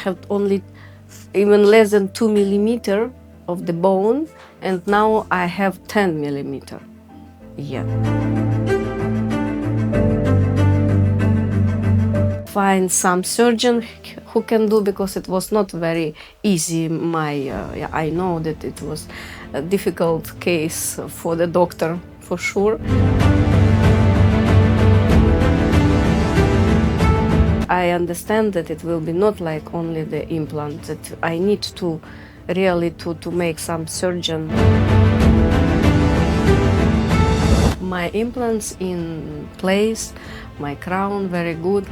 had only even less than 2 millimeter of the bone, and now I have 10 millimeter. Yeah. Find some surgeon who can do, because it was not very easy. I know that it was a difficult case for the doctor, for sure. I understand that it will be not like only the implant, that I need to really to make some surgeon. My implants in place, my crown very good.